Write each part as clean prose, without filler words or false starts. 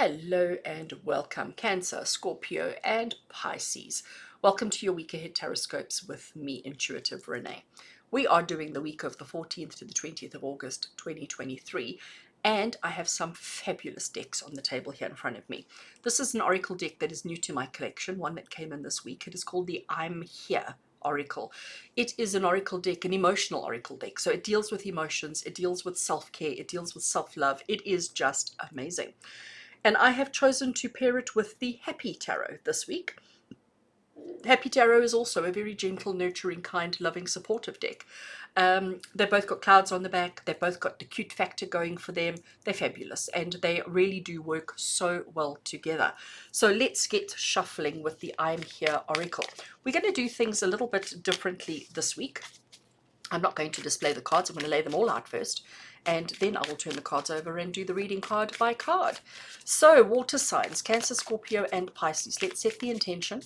Hello and welcome, Cancer, Scorpio, and Pisces. Welcome to your week ahead TarotScopes with me, Intuitive Rene. We are doing the week of the 14th to the 20th of August 2023, and I have some fabulous decks on the table here in front of me. This is an oracle deck that is new to my collection, one that came in this week. It is called the I'm Here Oracle. It is an oracle deck, an emotional oracle deck. So it deals with emotions, it deals with self-care, it deals with self-love. It is just amazing. And I have chosen to pair it with the Happy Tarot this week. Happy Tarot is also a very gentle, nurturing, kind, loving, supportive deck. They've both got clouds on the back. They've both got the cute factor going for them. They're fabulous, and they really do work so well together. So let's get shuffling with the I'm Here Oracle. We're going to do things a little bit differently this week. I'm not going to display the cards. I'm going to lay them all out first, and then I will turn the cards over and do the reading card by card. So, water signs, Cancer, Scorpio, and Pisces. Let's set the intention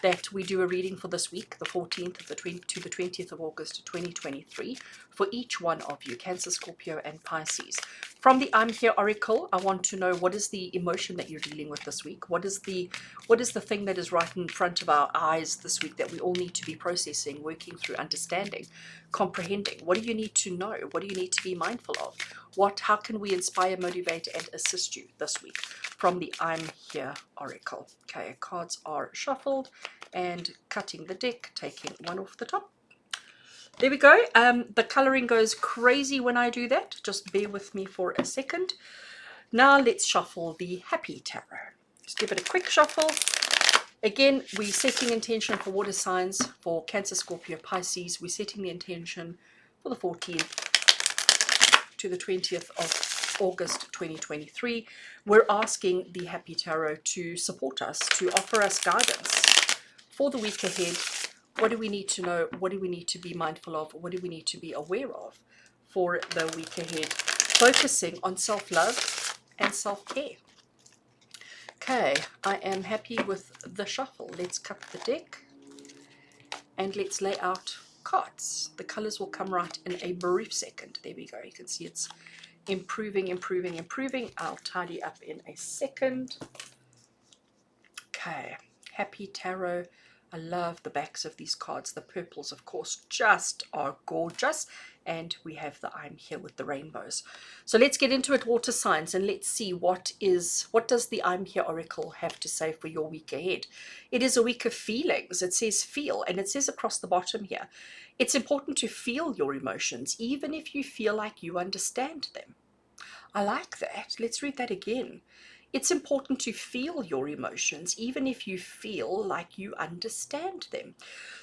that we do a reading for this week, the 14th to the 20th of August 2023, for each one of you, Cancer, Scorpio, and Pisces. From the I'm Here Oracle, I want to know, what is the emotion that you're dealing with this week? What is the thing that is right in front of our eyes this week that we all need to be processing, working through, understanding, comprehending? What do you need to know? What do you need to be mindful of? How can we inspire, motivate, and assist you this week from the I'm Here Oracle? Okay, cards are shuffled and cutting the deck, taking one off the top. There we go. The coloring goes crazy when I do that. Just bear with me for a second. Now let's shuffle the Happy Tarot. Just give it a quick shuffle. Again, we're setting intention for water signs, for Cancer, Scorpio, Pisces. We're setting the intention for the 14th to the 20th of August 2023. We're asking the Happy Tarot to support us, to offer us guidance for the week ahead. What do we need to know? What do we need to be mindful of? What do we need to be aware of for the week ahead? Focusing on self-love and self-care. Okay, I am happy with the shuffle. Let's cut the deck and let's lay out cards. The colors will come right in a brief second. There we go. You can see it's improving. I'll tidy up in a second. Okay, Happy Tarot. I love the backs of these cards. The purples, of course, just are gorgeous. And we have the I'm Here with the rainbows. So let's get into it, water signs, and let's see what does the I'm Here Oracle have to say for your week ahead. It is a week of feelings. It says feel, and it says across the bottom here, it's important to feel your emotions, even if you feel like you understand them. I like that. Let's read that again. It's important to feel your emotions, even if you feel like you understand them.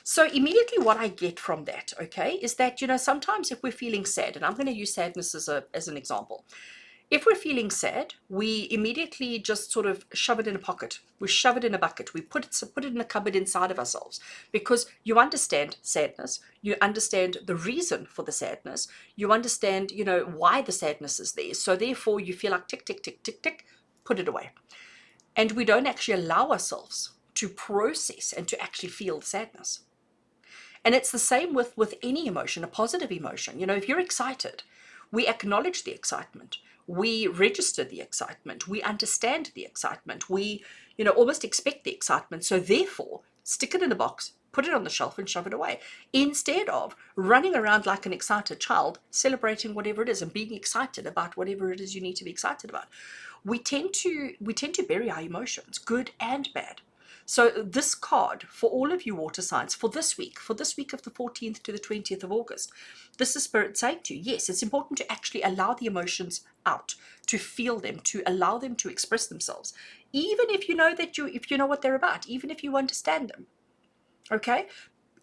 So immediately what I get from that, okay, is that, sometimes if we're feeling sad, and I'm going to use sadness as an example. If we're feeling sad, we immediately just sort of shove it in a pocket. We shove it in a bucket. We put it in a cupboard inside of ourselves, because you understand sadness. You understand the reason for the sadness. You understand, why the sadness is there. So therefore you feel like tick, tick, tick, tick, tick, put it away. And we don't actually allow ourselves to process and to actually feel sadness. And it's the same with any emotion, a positive emotion. If you're excited, we acknowledge the excitement. We register the excitement. We understand the excitement. We, almost expect the excitement. So therefore, stick it in a box, put it on the shelf and shove it away, instead of running around like an excited child, celebrating whatever it is and being excited about whatever it is you need to be excited about. We tend to bury our emotions, good and bad. So this card for all of you water signs for this week of the 14th to the 20th of August, this is Spirit saying to you, yes, it's important to actually allow the emotions out, to feel them, to allow them to express themselves, even if you know what they're about, even if you understand them. Okay?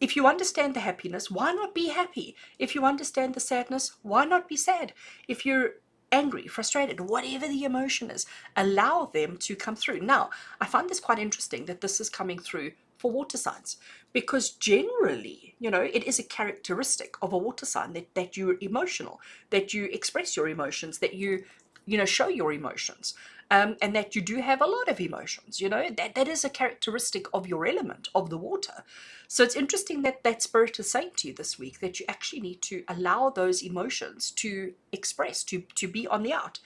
If you understand the happiness, why not be happy? If you understand the sadness, why not be sad? If you're angry, frustrated, whatever the emotion is, allow them to come through. Now, I find this quite interesting that this is coming through for water signs, because generally, it is a characteristic of a water sign that you're emotional, that you express your emotions, that you show your emotions, and that you do have a lot of emotions. That is a characteristic of your element, of the water. So it's interesting that Spirit is saying to you this week that you actually need to allow those emotions to express, to be on the out.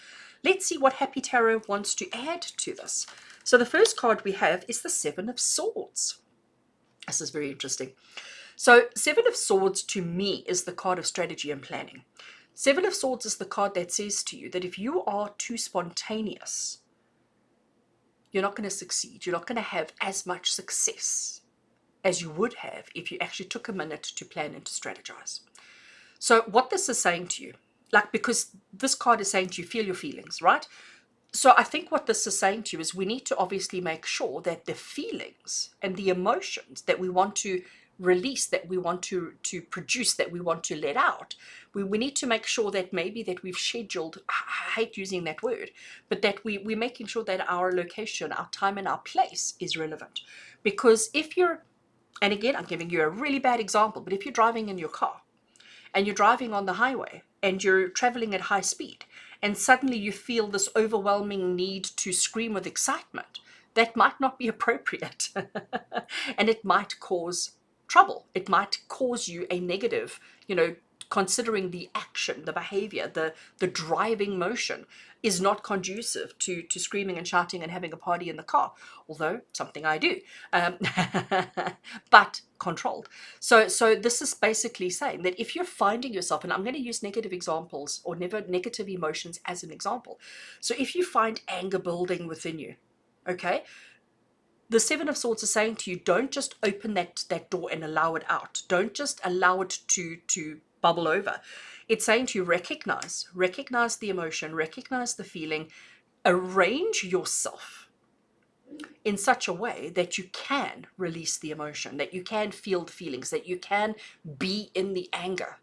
Let's see what Happy Tarot wants to add to this. So the first card we have is the Seven of Swords. This is very interesting. So Seven of Swords to me is the card of strategy and planning. Seven of Swords is the card that says to you that if you are too spontaneous, you're not going to succeed. You're not going to have as much success as you would have if you actually took a minute to plan and to strategize. So what this is saying to you, like, because this card is saying to you, feel your feelings, right? So I think what this is saying to you is we need to obviously make sure that the feelings and the emotions that we want to release, that we want to produce, that we want to let out, we need to make sure that maybe that we've scheduled, I hate using that word, but that we're making sure that our location, our time and our place is relevant. Because if you're, and again, I'm giving you a really bad example, but if you're driving in your car and you're driving on the highway and you're traveling at high speed and suddenly you feel this overwhelming need to scream with excitement, that might not be appropriate. And it might cause trouble. It might cause you a negative, considering the action, the behavior, the driving motion is not conducive to screaming and shouting and having a party in the car, although something I do, but controlled. So this is basically saying that if you're finding yourself, and I'm going to use negative examples or negative emotions as an example. So if you find anger building within you, okay, the Seven of Swords is saying to you, don't just open that door and allow it out. Don't just allow it to bubble over. It's saying to you, recognize the emotion, recognize the feeling, arrange yourself in such a way that you can release the emotion, that you can feel the feelings, that you can be in the anger.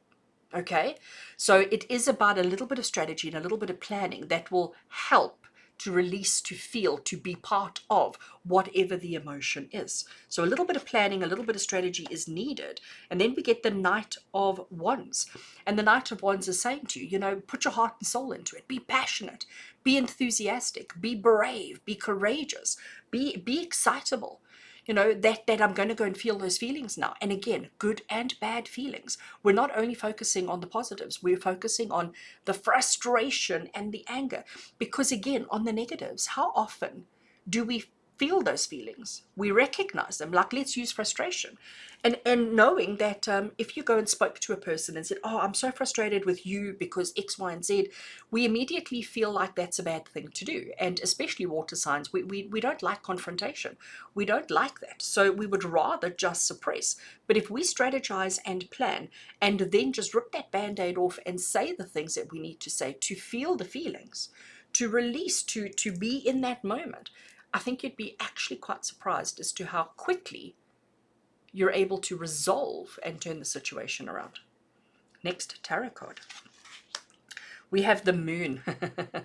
Okay, so it is about a little bit of strategy and a little bit of planning that will help to release, to feel, to be part of whatever the emotion is. So a little bit of planning, a little bit of strategy is needed. And then we get the Knight of Wands. And the Knight of Wands is saying to you, put your heart and soul into it. Be passionate, be enthusiastic, be brave, be courageous, be excitable. That I'm going to go and feel those feelings now. And again, good and bad feelings. We're not only focusing on the positives, we're focusing on the frustration and the anger. Because again, on the negatives, how often do we feel those feelings? We recognize them. Like, let's use frustration. And knowing that if you go and spoke to a person and said, oh, I'm so frustrated with you because X, Y, and Z, we immediately feel like that's a bad thing to do. And especially water signs, we don't like confrontation. We don't like that. So we would rather just suppress. But if we strategize and plan and then just rip that band-aid off and say the things that we need to say, to feel the feelings, to release, to be in that moment, I think you'd be actually quite surprised as to how quickly you're able to resolve and turn the situation around. Next tarot card. We have the Moon.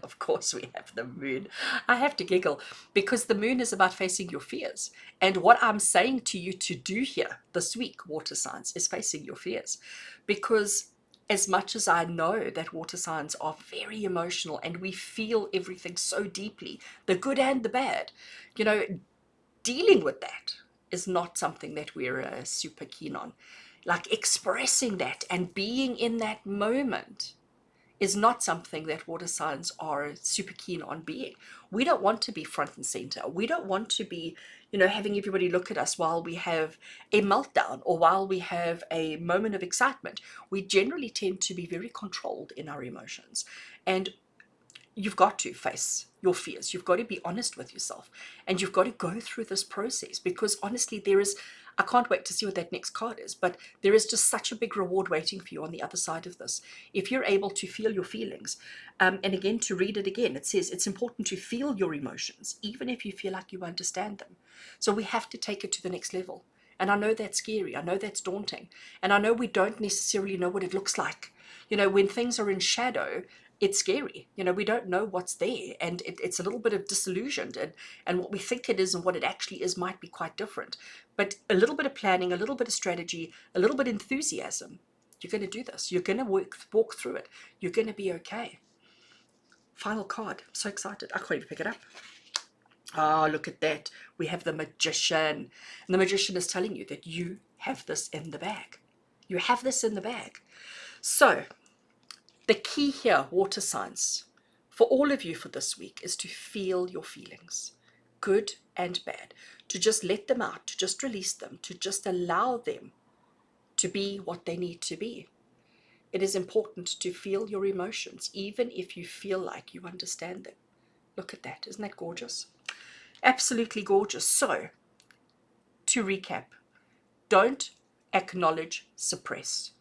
Of course we have the Moon. I have to giggle because the Moon is about facing your fears. And what I'm saying to you to do here this week, water signs, is facing your fears. Because as much as I know that water signs are very emotional and we feel everything so deeply, the good and the bad, dealing with that is not something that we're super keen on. Like, expressing that and being in that moment is not something that water signs are super keen on being. We don't want to be front and center. We don't want to be, having everybody look at us while we have a meltdown or while we have a moment of excitement. We generally tend to be very controlled in our emotions. And you've got to face your fears. You've got to be honest with yourself. And you've got to go through this process because honestly, I can't wait to see what that next card is, but there is just such a big reward waiting for you on the other side of this. If you're able to feel your feelings, and again, to read it again, it says it's important to feel your emotions, even if you feel like you understand them. So we have to take it to the next level. And I know that's scary. I know that's daunting. And I know we don't necessarily know what it looks like. When things are in shadow, it's scary. We don't know what's there, and it's a little bit of disillusioned, and what we think it is and what it actually is might be quite different. But a little bit of planning, a little bit of strategy, a little bit of enthusiasm, you're going to do this. You're going to walk through it. You're going to be okay. Final card. I'm so excited. I can't even pick it up. Oh, look at that. We have the Magician. And the Magician is telling you that you have this in the bag. You have this in the bag. So the key here, water signs, for all of you for this week is to feel your feelings, good and bad, to just let them out, to just release them, to just allow them to be what they need to be. It is important to feel your emotions, even if you feel like you understand them. Look at that. Isn't that gorgeous? Absolutely gorgeous. So, to recap, don't acknowledge, suppress.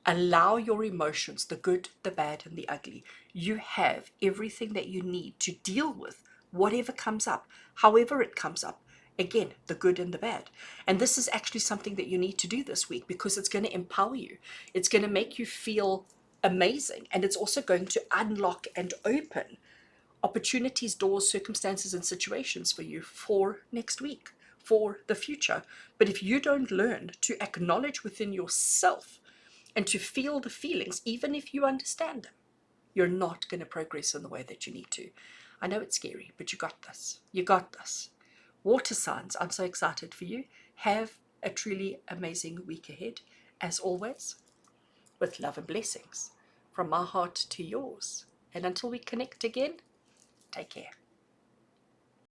Allow your emotions, the good, the bad, and the ugly. You have everything that you need to deal with whatever comes up, however it comes up. Again, the good and the bad. And this is actually something that you need to do this week because it's going to empower you. It's going to make you feel amazing. And it's also going to unlock and open opportunities, doors, circumstances, and situations for you for next week, for the future. But if you don't learn to acknowledge within yourself and to feel the feelings, even if you understand them, you're not going to progress in the way that you need to. I know it's scary, but you got this. You got this. Water signs, I'm so excited for you. Have a truly amazing week ahead, as always, with love and blessings from my heart to yours. And until we connect again, take care.